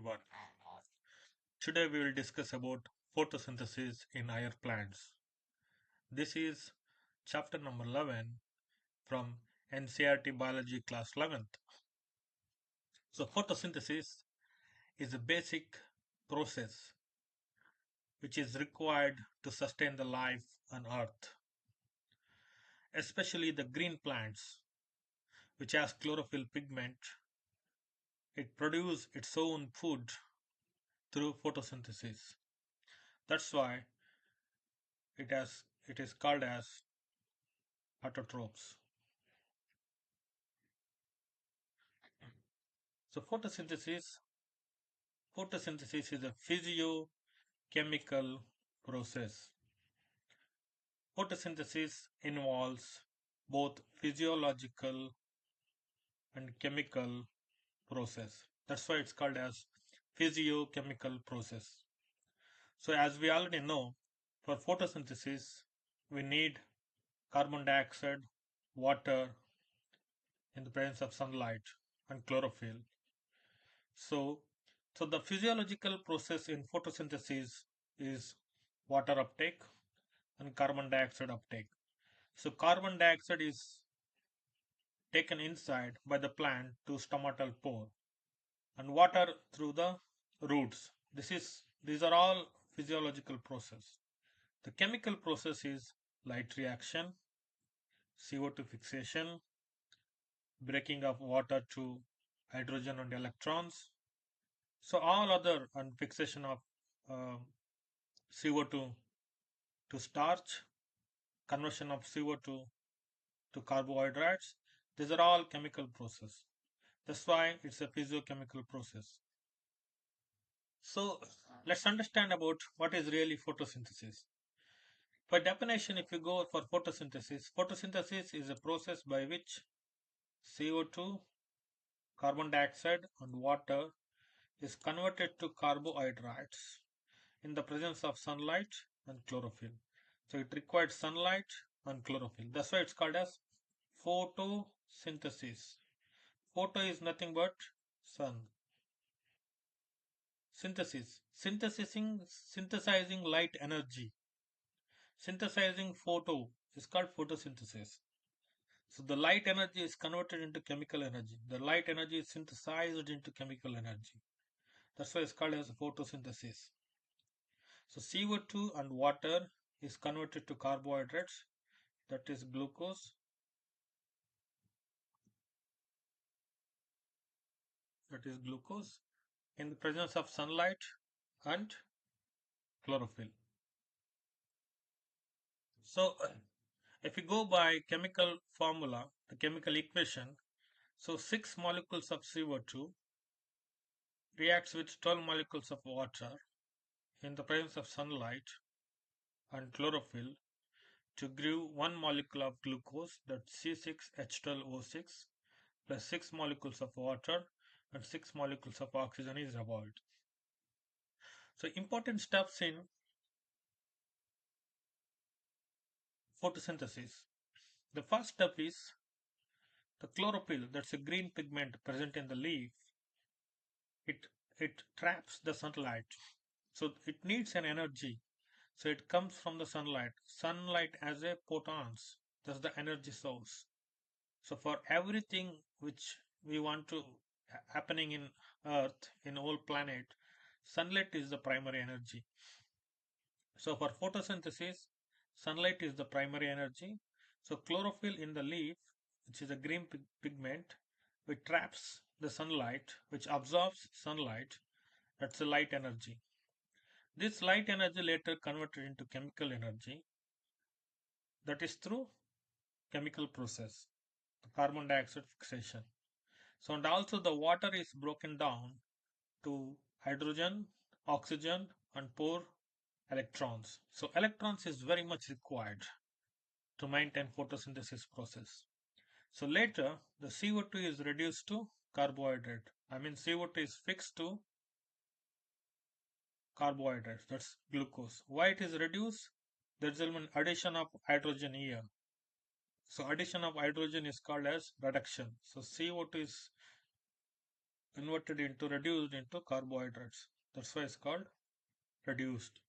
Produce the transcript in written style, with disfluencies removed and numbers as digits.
everyone. Today we will discuss about photosynthesis in higher plants. This is chapter number 11 from NCERT Biology class 11th. So photosynthesis is a basic process which is required to sustain the life on earth, especially the green plants which has chlorophyll pigment. It produces its own food through photosynthesis. That's why it is called as autotrophs. So photosynthesis is a physiochemical process. Photosynthesis involves both physiological and chemical process. That's why it's called as physiochemical process. So as we already know, for photosynthesis, we need carbon dioxide, water in the presence of sunlight, and chlorophyll. So, so the physiological process in photosynthesis is water uptake and carbon dioxide uptake. So carbon dioxide is taken inside by the plant to stomatal pore and water through the roots. These are all physiological process. The chemical process is light reaction, CO2 fixation, breaking of water to hydrogen and electrons. So all other and fixation of CO2 to starch, conversion of CO2 to carbohydrates. These are all chemical process. That's why it's a physiochemical process. So let's understand about what is really photosynthesis. For definition, if you go for photosynthesis is a process by which CO2, carbon dioxide and water is converted to carbohydrates in the presence of sunlight and chlorophyll. So it required sunlight and chlorophyll. That's why it's called as photosynthesis. Photo is nothing but sun. Synthesizing light energy. Synthesizing photo is called photosynthesis. So the light energy is converted into chemical energy. The light energy is synthesized into chemical energy. That's why it's called as photosynthesis. So CO2 and water is converted to carbohydrates, that is glucose, in the presence of sunlight and chlorophyll. So if you go by chemical formula, the chemical equation, so 6 molecules of CO2 reacts with 12 molecules of water in the presence of sunlight and chlorophyll to give 1 molecule of glucose, that's C6H12O6, plus 6 molecules of water and 6 molecules of oxygen is evolved. So important steps in photosynthesis. The first step is the chlorophyll, that's a green pigment present in the leaf. It traps the sunlight. So it needs an energy. So it comes from the sunlight. Sunlight as a photons. That's the energy source. So for everything which we want to happening in Earth, in whole planet, sunlight is the primary energy. So for photosynthesis, sunlight is the primary energy. So chlorophyll in the leaf, which is a green pigment, which traps the sunlight, which absorbs sunlight, that's the light energy. This light energy later converted into chemical energy, that is through chemical process, the carbon dioxide fixation. So and also the water is broken down to hydrogen, oxygen and 4 electrons. So electrons is very much required to maintain photosynthesis process. So later the CO2 is reduced to carbohydrate. I mean CO2 is fixed to carbohydrates, that's glucose. Why it is reduced? There is an addition of hydrogen here. So addition of hydrogen is called as reduction. So CO2 is reduced into carbohydrates. That's why it's called reduced.